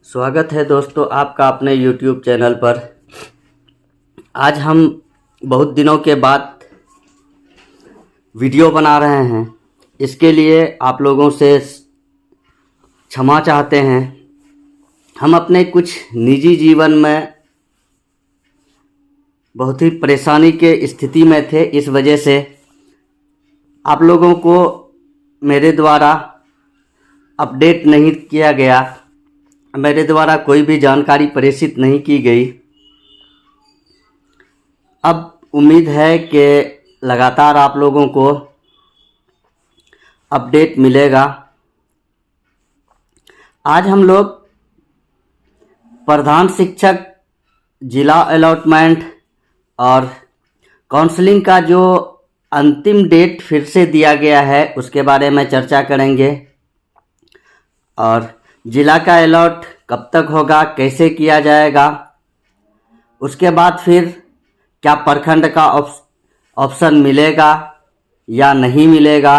स्वागत है दोस्तों आपका अपने YouTube चैनल पर। आज हम बहुत दिनों के बाद वीडियो बना रहे हैं। इसके लिए आप लोगों से क्षमा चाहते हैं। हम अपने कुछ निजी जीवन में बहुत ही परेशानी के स्थिति में थे। इस वजह से आप लोगों को मेरे द्वारा अपडेट नहीं किया गया, मेरे द्वारा कोई भी जानकारी प्रेषित नहीं की गई। अब उम्मीद है कि लगातार आप लोगों को अपडेट मिलेगा। आज हम लोग प्रधान शिक्षक जिला अलॉटमेंट और काउंसलिंग का जो अंतिम डेट फिर से दिया गया है उसके बारे में चर्चा करेंगे। और जिला का अलॉट कब तक होगा, कैसे किया जाएगा, उसके बाद फिर क्या प्रखंड का ऑप्शन मिलेगा या नहीं मिलेगा,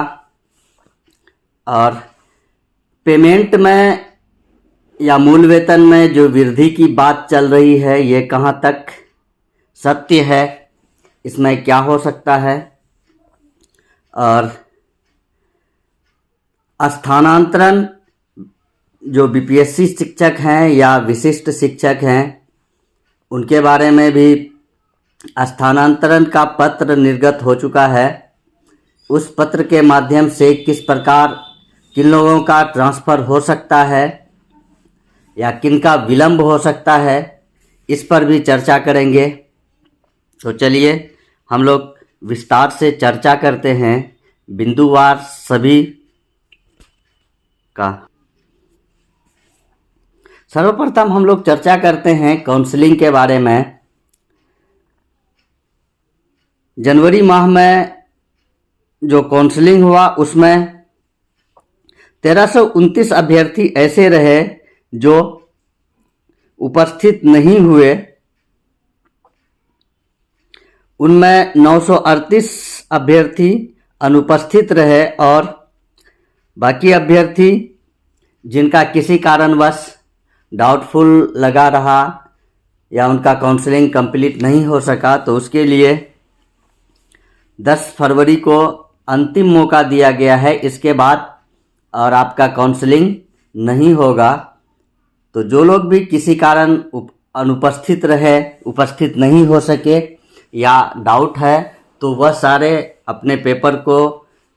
और पेमेंट में या मूल वेतन में जो वृद्धि की बात चल रही है ये कहाँ तक सत्य है, इसमें क्या हो सकता है, और स्थानांतरण जो बीपीएससी शिक्षक हैं या विशिष्ट शिक्षक हैं उनके बारे में भी स्थानांतरण का पत्र निर्गत हो चुका है। उस पत्र के माध्यम से किस प्रकार किन लोगों का ट्रांसफ़र हो सकता है या किन का विलंब हो सकता है, इस पर भी चर्चा करेंगे। तो चलिए हम लोग विस्तार से चर्चा करते हैं बिंदुवार सभी का। सर्वप्रथम हम लोग चर्चा करते हैं काउंसलिंग के बारे में। जनवरी माह में जो काउंसलिंग हुआ उसमें 1329 अभ्यर्थी ऐसे रहे जो उपस्थित नहीं हुए। उनमें 938 अभ्यर्थी अनुपस्थित रहे और बाकी अभ्यर्थी जिनका किसी कारणवश डाउटफुल लगा रहा या उनका काउंसलिंग कंप्लीट नहीं हो सका तो उसके लिए 10 फरवरी को अंतिम मौका दिया गया है। इसके बाद और आपका काउंसलिंग नहीं होगा। तो जो लोग भी किसी कारण अनुपस्थित रहे, उपस्थित नहीं हो सके या डाउट है तो वह सारे अपने पेपर को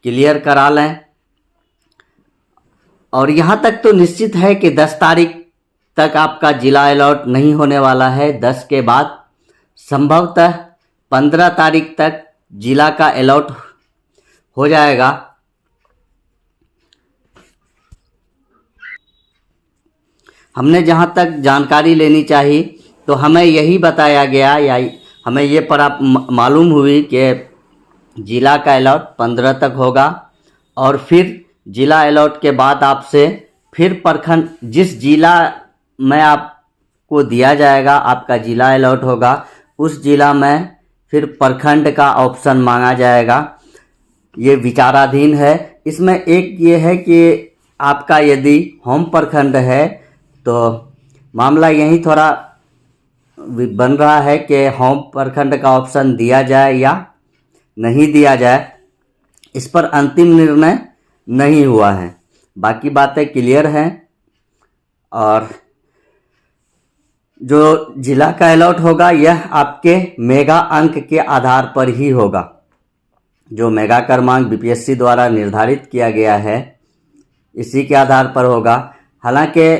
क्लियर करा लें। और यहाँ तक तो निश्चित है कि 10 तारीख तक आपका जिला अलॉट नहीं होने वाला है। 10 के बाद संभवतः 15 तारीख तक जिला का अलॉट हो जाएगा। हमने जहाँ तक जानकारी लेनी चाहिए तो हमें यही बताया गया या हमें ये मालूम हुई कि जिला का अलॉट 15 तक होगा और फिर जिला अलॉट के बाद आपसे फिर प्रखंड जिस जिला में आपको दिया जाएगा, आपका जिला अलॉट होगा, उस जिला में फिर प्रखंड का ऑप्शन मांगा जाएगा। ये विचाराधीन है। इसमें एक ये है कि आपका यदि होम प्रखंड है तो मामला यही थोड़ा बन रहा है कि होम प्रखंड का ऑप्शन दिया जाए या नहीं दिया जाए। इस पर अंतिम निर्णय नहीं हुआ है, बाकी बातें क्लियर हैं। और जो जिला का अलॉट होगा यह आपके मेगा अंक के आधार पर ही होगा। जो मेगा क्रमांक बीपीएससी द्वारा निर्धारित किया गया है इसी के आधार पर होगा। हालांकि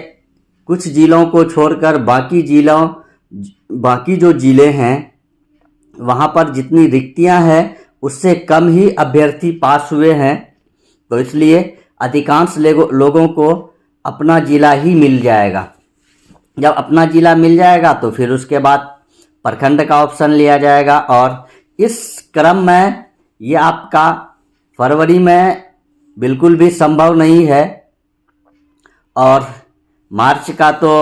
कुछ जिलों को छोड़कर बाकी जो जिले हैं वहां पर जितनी रिक्तियां हैं उससे कम ही अभ्यर्थी पास हुए हैं। तो इसलिए अधिकांश लोगों को अपना जिला ही मिल जाएगा। जब अपना जिला मिल जाएगा तो फिर उसके बाद प्रखंड का ऑप्शन लिया जाएगा। और इस क्रम में ये आपका फरवरी में बिल्कुल भी संभव नहीं है। और मार्च का तो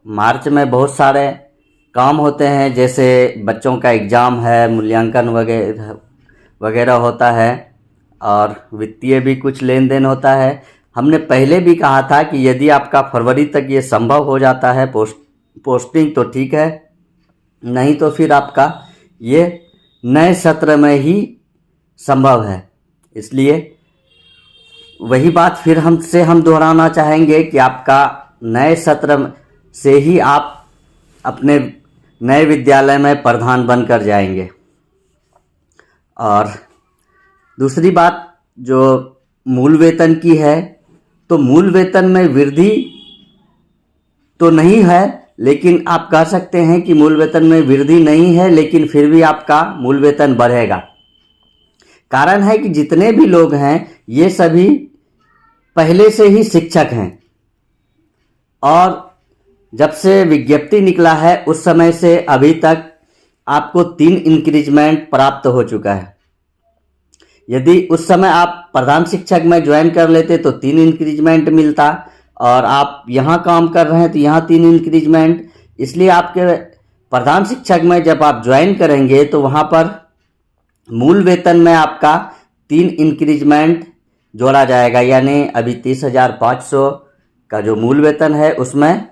मार्च में बहुत सारे काम होते हैं, जैसे बच्चों का एग्ज़ाम है, मूल्यांकन वगैरह वगैरह होता है और वित्तीय भी कुछ लेन देन होता है। हमने पहले भी कहा था कि यदि आपका फरवरी तक ये संभव हो जाता है पोस्टिंग तो ठीक है, नहीं तो फिर आपका ये नए सत्र में ही संभव है। इसलिए वही बात फिर हम दोहराना चाहेंगे कि आपका नए सत्र से ही आप अपने नए विद्यालय में प्रधान बनकर जाएंगे। और दूसरी बात जो मूल वेतन की है, तो मूल वेतन में वृद्धि तो नहीं है, लेकिन आप कह सकते हैं कि मूल वेतन में वृद्धि नहीं है, लेकिन फिर भी आपका मूल वेतन बढ़ेगा। कारण है कि जितने भी लोग हैं ये सभी पहले से ही शिक्षक हैं और जब से विज्ञप्ति निकला है उस समय से अभी तक आपको 3 इंक्रीजमेंट प्राप्त हो चुका है। यदि उस समय आप प्रधान शिक्षक में ज्वाइन कर लेते तो 3 इंक्रीजमेंट मिलता, और आप यहाँ काम कर रहे हैं तो यहाँ 3 इंक्रीजमेंट। इसलिए आपके प्रधान शिक्षक में जब आप ज्वाइन करेंगे तो वहाँ पर मूल वेतन में आपका 3 इंक्रीजमेंट जोड़ा जाएगा, यानी अभी 30,500 का जो मूल वेतन है उसमें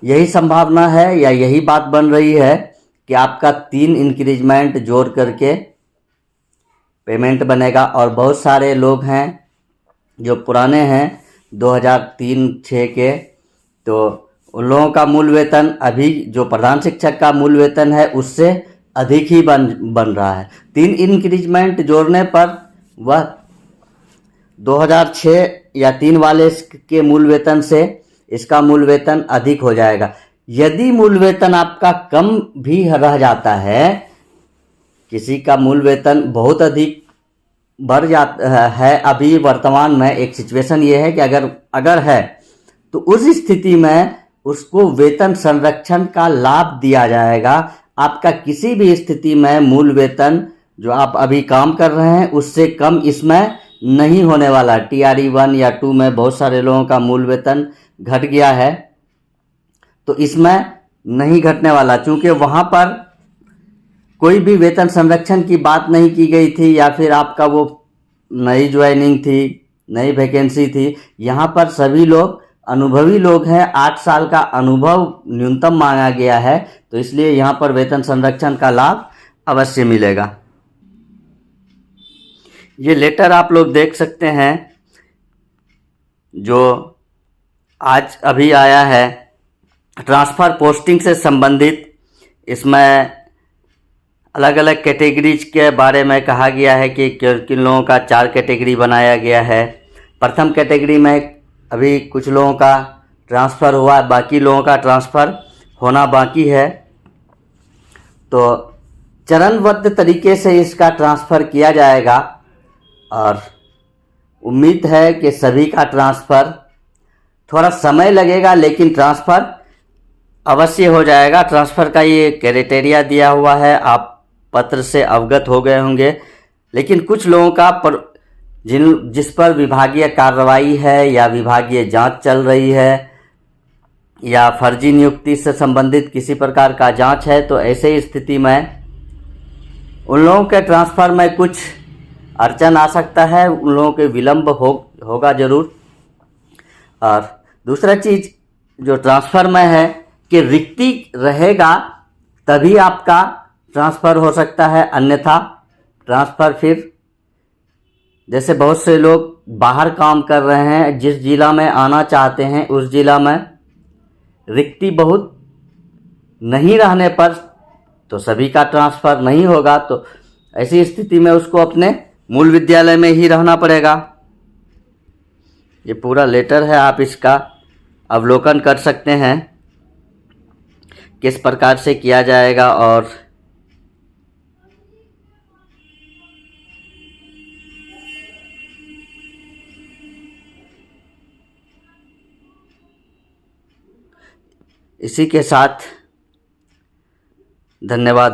यही संभावना है या यही बात बन रही है कि आपका 3 इंक्रीजमेंट जोड़ करके पेमेंट बनेगा। और बहुत सारे लोग हैं जो पुराने हैं 2003-06 के, तो उन लोगों का मूल वेतन अभी जो प्रधान शिक्षक का मूल वेतन है उससे अधिक ही बन रहा है। 3 इंक्रीजमेंट जोड़ने पर वह 2006 या 3 वाले के मूल वेतन से इसका मूल वेतन अधिक हो जाएगा। यदि मूल वेतन आपका कम भी रह जाता है, किसी का मूल वेतन बहुत अधिक बढ़ जाता है, अभी वर्तमान में एक सिचुएशन ये है कि अगर है तो उस स्थिति में उसको वेतन संरक्षण का लाभ दिया जाएगा। आपका किसी भी स्थिति में मूल वेतन जो आप अभी काम कर रहे हैं उससे कम इसमें नहीं होने वाला। TRE 1 या 2 में बहुत सारे लोगों का मूल वेतन घट गया है, तो इसमें नहीं घटने वाला, क्योंकि वहाँ पर कोई भी वेतन संरक्षण की बात नहीं की गई थी या फिर आपका वो नई ज्वाइनिंग थी, नई वैकेंसी थी। यहाँ पर सभी लोग अनुभवी लोग हैं, 8 साल का अनुभव न्यूनतम मांगा गया है, तो इसलिए यहाँ पर वेतन संरक्षण का लाभ अवश्य मिलेगा। ये लेटर आप लोग देख सकते हैं जो आज अभी आया है ट्रांसफ़र पोस्टिंग से संबंधित। इसमें अलग अलग कैटेगरीज के बारे में कहा गया है कि किन लोगों का 4 कैटेगरी बनाया गया है। प्रथम कैटेगरी में अभी कुछ लोगों का ट्रांसफ़र हुआ, बाकी लोगों का ट्रांसफ़र होना बाकी है। तो चरणबद्ध तरीके से इसका ट्रांसफ़र किया जाएगा और उम्मीद है कि सभी का ट्रांसफ़र, थोड़ा समय लगेगा लेकिन ट्रांसफ़र अवश्य हो जाएगा। ट्रांसफ़र का ये क्राइटेरिया दिया हुआ है, आप पत्र से अवगत हो गए होंगे। लेकिन कुछ लोगों का जिस पर विभागीय कार्रवाई है या विभागीय जांच चल रही है या फर्जी नियुक्ति से संबंधित किसी प्रकार का जांच है, तो ऐसे स्थिति में उन लोगों के ट्रांसफ़र में कुछ अड़चन आ सकता है, उन लोगों के विलम्ब होगा ज़रूर। और दूसरा चीज़ जो ट्रांसफ़र में है कि रिक्ति रहेगा तभी आपका ट्रांसफ़र हो सकता है, अन्यथा ट्रांसफ़र फिर जैसे बहुत से लोग बाहर काम कर रहे हैं, जिस जिला में आना चाहते हैं उस जिला में रिक्ति बहुत नहीं रहने पर तो सभी का ट्रांसफ़र नहीं होगा, तो ऐसी स्थिति में उसको अपने मूल विद्यालय में ही रहना पड़ेगा। ये पूरा लेटर है, आप इसका अवलोकन कर सकते हैं किस प्रकार से किया जाएगा। और इसी के साथ धन्यवाद।